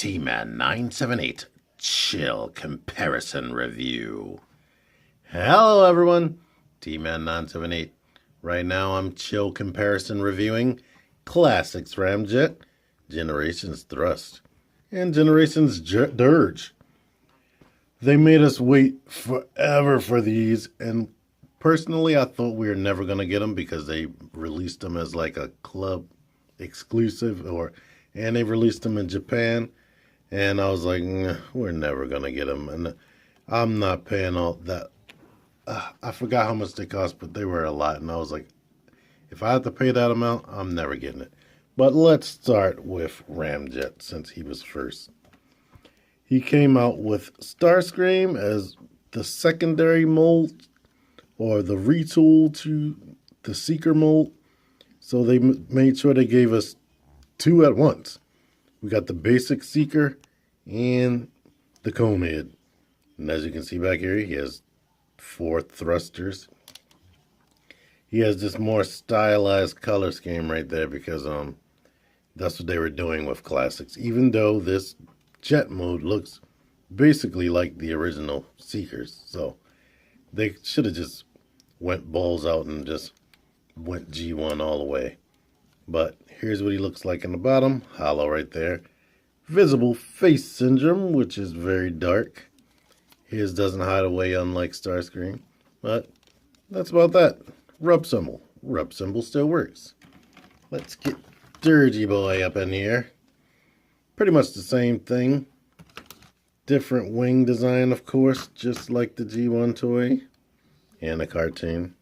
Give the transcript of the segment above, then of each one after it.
T-Man 978 Chill Comparison Review. Hello everyone, T-Man 978. Right now I'm chill comparison reviewing Classics Ramjet, Generations Thrust, and Generations Dirge. They made us wait forever for these, and personally I thought we were never going to get them because they released them as like a club exclusive, and they released them in Japan. And I was like, we're never going to get them. And I'm not paying all that. I forgot how much they cost, but they were a lot. And I was like, if I have to pay that amount, I'm never getting it. But let's start with Ramjet, since he was first. He came out with Starscream as the secondary mold, or the retool to the Seeker mold. So they made sure they gave us two at once. We got the basic Seeker and the Conehead. And as you can see back here, he has 4 thrusters. He has this more stylized color scheme right there because that's what they were doing with Classics. Even though this jet mode looks basically like the original Seekers. So they should have just went balls out and just went G1 all the way. But here's what he looks like in the bottom. Hollow right there. Visible face syndrome, which is very dark. His doesn't hide away unlike Starscream. But that's about that. Rub symbol. Rub symbol still works. Let's get Dirgy Boy up in here. Pretty much the same thing. Different wing design, of course, just like the G1 toy and the cartoon.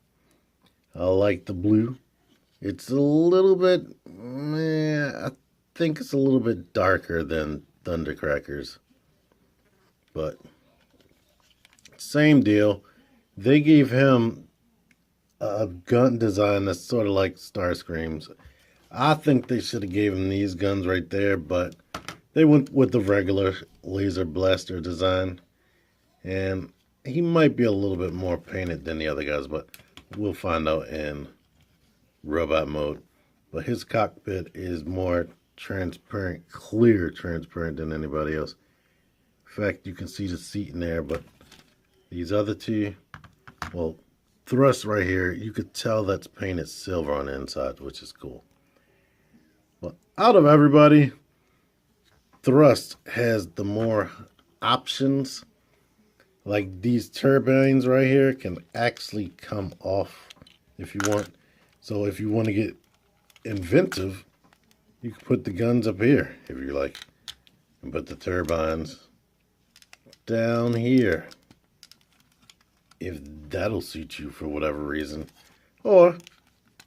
I like the blue. It's a little bit, I think it's a little bit darker than Thundercrackers. But, same deal. They gave him a gun design that's sort of like Starscream's. I think they should have gave him these guns right there, but they went with the regular laser blaster design. And he might be a little bit more painted than the other guys, but we'll find out in robot mode. But his cockpit is more transparent, clear transparent than anybody else. In fact, you can see the seat in there, but these other two, well, Thrust right here, you could tell that's painted silver on the inside, which is cool. But out of everybody, Thrust has the more options. Like these turbines right here can actually come off if you want. So if you want to get inventive, you can put the guns up here if you like. And put the turbines down here, if that'll suit you for whatever reason. Or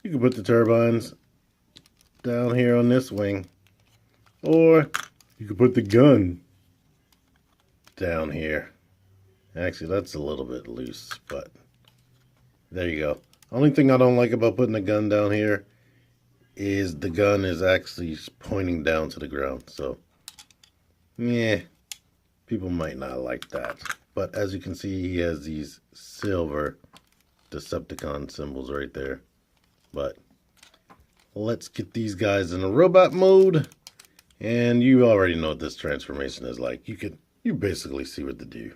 you can put the turbines down here on this wing. Or you could put the gun down here. Actually, that's a little bit loose, but there you go. Only thing I don't like about putting the gun down here is the gun is actually pointing down to the ground. So, yeah, people might not like that. But as you can see, he has these silver Decepticon symbols right there. But let's get these guys in a robot mode. And you already know what this transformation is like. You basically see what to do.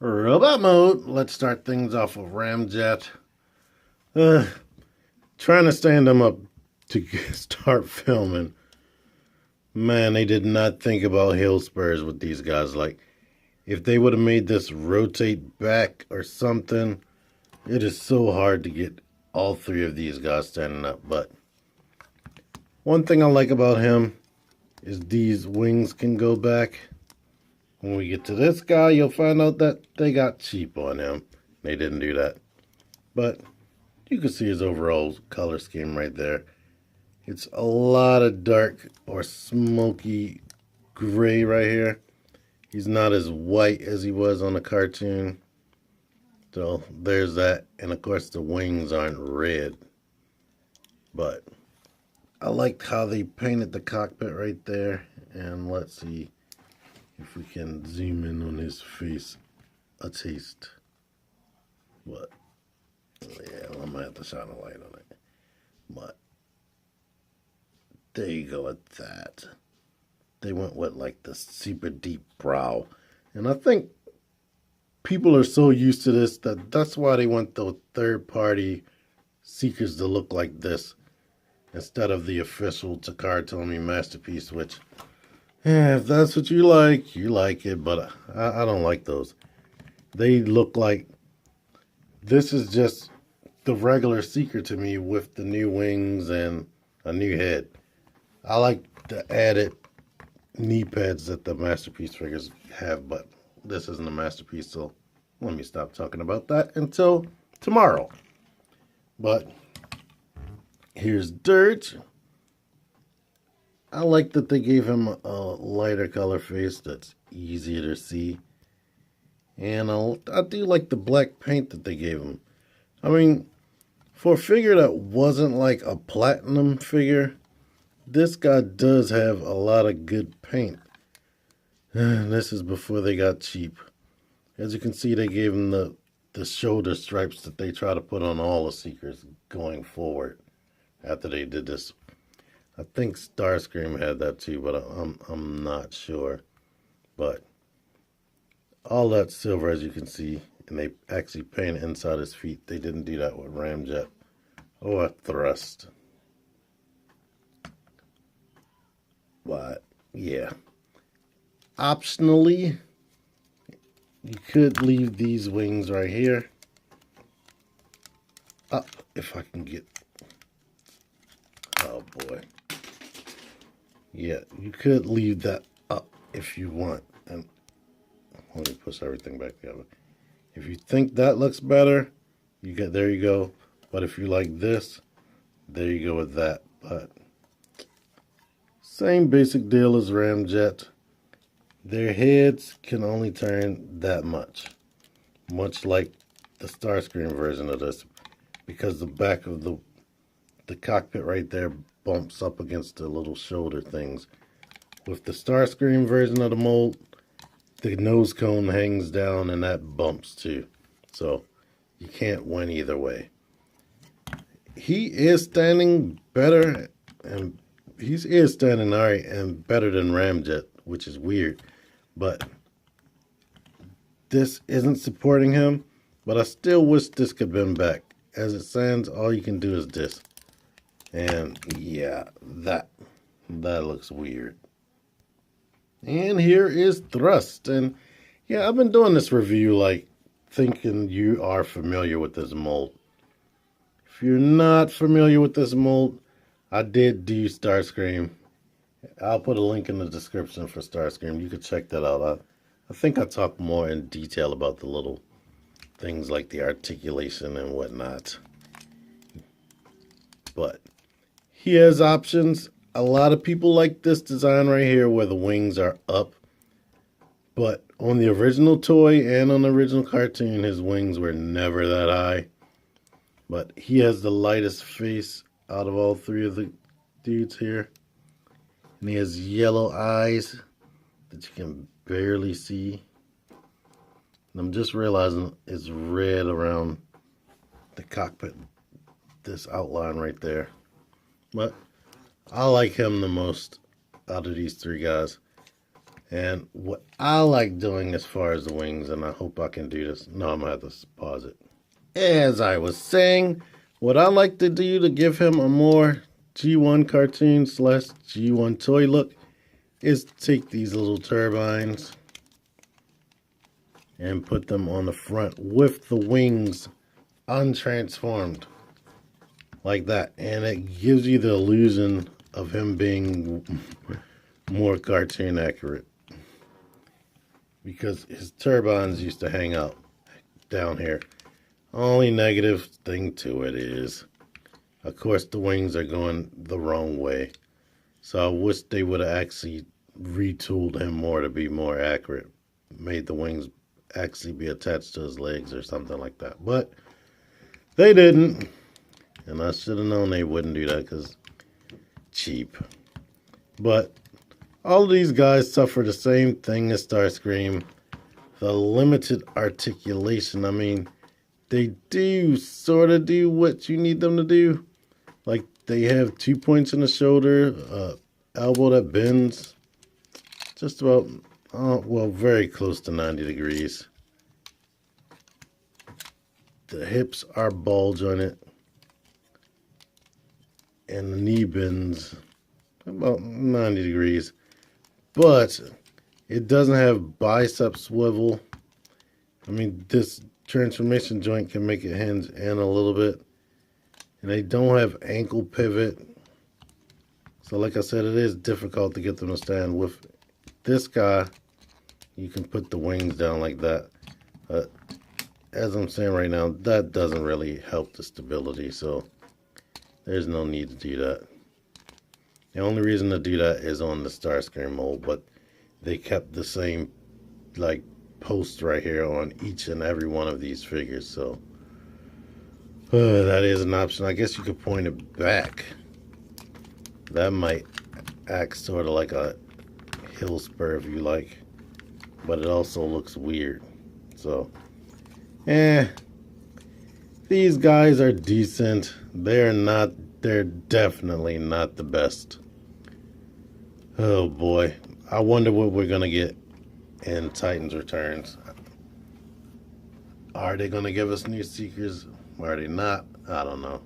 Robot mode. Let's start things off with Ramjet. Trying to stand him up to start filming. Man, they did not think about hill spurs with these guys. Like, if they would have made this rotate back or something, it is so hard to get all 3 of these guys standing up. But one thing I like about him is these wings can go back. When we get to this guy, you'll find out that they got cheap on him. They didn't do that. But you can see his overall color scheme right there. It's a lot of dark or smoky gray right here. He's not as white as he was on the cartoon. So there's that. And of course the wings aren't red. But I liked how they painted the cockpit right there. And let's see if we can zoom in on his face a taste. But yeah, I might have to shine a light on it. But there you go with that. they went with like the super deep brow. And I think people are so used to this that's why they want the third-party Seekers to look like this instead of the official Takara Tomy masterpiece, which, yeah, if that's what you like it, but I don't like those. They look like this is just the regular Seeker to me with the new wings and a new head. I like the added knee pads that the masterpiece figures have, but this isn't a masterpiece, so let me stop talking about that until tomorrow. But here's Dirge. I like that they gave him a lighter color face that's easier to see. And I do like the black paint that they gave him. I mean, for a figure that wasn't like a platinum figure, this guy does have a lot of good paint. This is before they got cheap. As you can see, they gave him the shoulder stripes that they try to put on all the Seekers going forward after they did this. I think Starscream had that too, but I'm not sure. But all that silver, as you can see, and they actually painted inside his feet. They didn't do that with Ramjet or Thrust. But yeah, optionally, you could leave these wings right here up if I can get. Oh boy. Yeah, you could leave that up if you want. And let me push everything back together. If you think that looks better, there you go. But if you like this, there you go with that. But same basic deal as Ramjet. Their heads can only turn that much like the Starscream version of this, because the back of the cockpit right there bumps up against the little shoulder things. With the Starscream version of the mold, the nose cone hangs down and that bumps too. So you can't win either way. He is standing better, and he is standing all right and better than Ramjet, which is weird. But this isn't supporting him, but I still wish this could have been back. As it stands, all you can do is this. And yeah, that looks weird. And here is Thrust. And yeah, I've been doing this review like thinking you are familiar with this mold. If you're not familiar with this mold, I did do Starscream. I'll put a link in the description for Starscream. You could check that out. I think I talk more in detail about the little things like the articulation and whatnot. But he has options. A lot of people like this design right here where the wings are up. But on the original toy and on the original cartoon, his wings were never that high. But he has the lightest face out of all three of the dudes here. And he has yellow eyes that you can barely see. And I'm just realizing it's red around the cockpit. This outline right there. But I like him the most out of these three guys. And what I like doing as far as the wings, and I hope I can do this. No, I'm going to have to pause it. As I was saying, what I like to do to give him a more G1 cartoon / G1 toy look is take these little turbines and put them on the front with the wings untransformed like that, and it gives you the illusion of him being more cartoon accurate, because his turbines used to hang out down here. Only negative thing to it is, of course, the wings are going the wrong way. So I wish they would have actually retooled him more to be more accurate. Made the wings actually be attached to his legs or something like that. But they didn't. And I should have known they wouldn't do that because cheap. But all of these guys suffer the same thing as Starscream. The limited articulation. I mean, they do sort of do what you need them to do. Like, they have 2 points in the shoulder, elbow that bends. just about, well, very close to 90 degrees. The hips are ball jointed, and the knee bends about 90 degrees. But it doesn't have bicep swivel. I mean, this transformation joint can make it hinge in a little bit. And they don't have ankle pivot. So like I said, it is difficult to get them to stand. With this guy, you can put the wings down like that. As I'm saying right now, that doesn't really help the stability. So there's no need to do that. The only reason to do that is on the Starscream mold, but they kept the same like post right here on each and every one of these figures. So that is an option. I guess you could point it back. That might act sort of like a hill spur if you like, but it also looks weird. So these guys are decent. They're definitely not the best. Oh boy, I wonder what we're gonna get in Titans Returns. Are they gonna give us new Seekers? Or are they not? I don't know.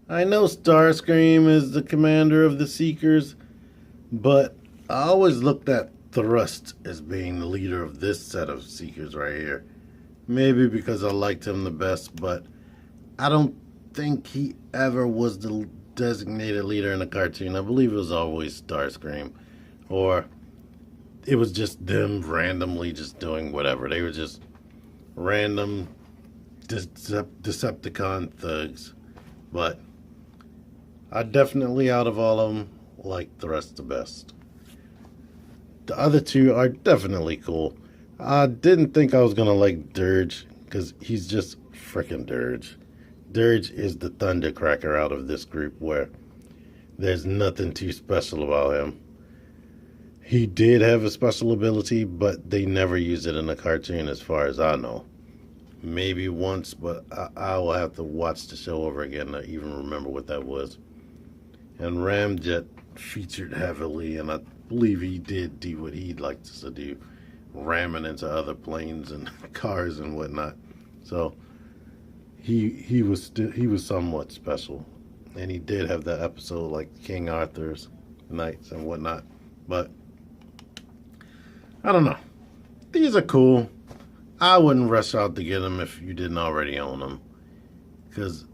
I know Starscream is the commander of the Seekers, but I always looked at Thrust as being the leader of this set of Seekers right here. Maybe because I liked him the best, but I don't think he ever was the designated leader in the cartoon. I believe it was always Starscream, or it was just them randomly just doing whatever. They were just random Decepticon thugs. But I definitely, out of all of them, like the rest the best. The other two are definitely cool. I didn't think I was gonna like Dirge, because he's just freaking Dirge. Dirge is the thundercracker out of this group, where there's nothing too special about him. He did have a special ability, but they never used it in a cartoon as far as I know. Maybe once, but I will have to watch the show over again to even remember what that was. And Ramjet featured heavily, and I believe he did do what he'd like to do, ramming into other planes and cars and whatnot. So he was somewhat special, and he did have that episode like King Arthur's Knights and whatnot. But I don't know. These are cool. I wouldn't rush out to get them if you didn't already own them, because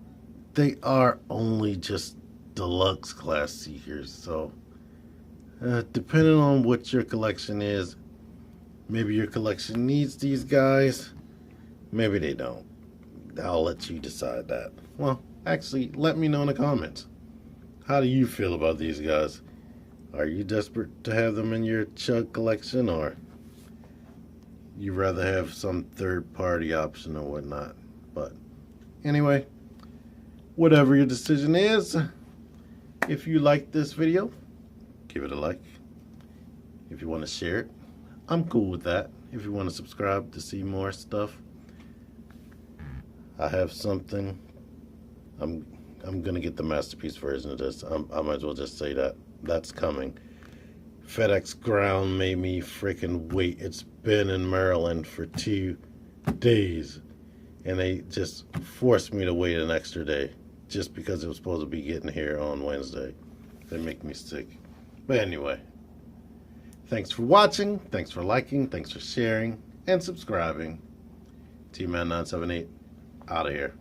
they are only just deluxe class Seekers. So depending on what your collection is, maybe your collection needs these guys, maybe they don't. I'll let you decide that. Well, actually, let me know in the comments. How do you feel about these guys? Are you desperate to have them in your Chug collection, or you rather have some third-party option or whatnot? But anyway, whatever your decision is, if you like this video, give it a like. If you want to share it, I'm cool with that. If you want to subscribe to see more stuff, I have something. I'm gonna get the masterpiece version of this. I might as well just say that that's coming. FedEx Ground made me freaking wait. It's been in Maryland for 2 days, and they just forced me to wait an extra day just because it was supposed to be getting here on Wednesday. They make me sick. But anyway, thanks for watching, thanks for liking, thanks for sharing and subscribing. T-Man978 out of here.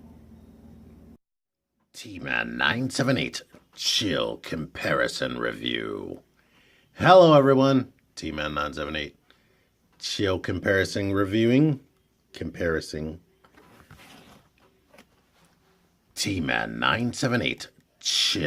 T-Man978 Chill Comparison Review. Hello everyone, T-Man978 Chill Comparison Reviewing. Comparison. T-Man978 Chill.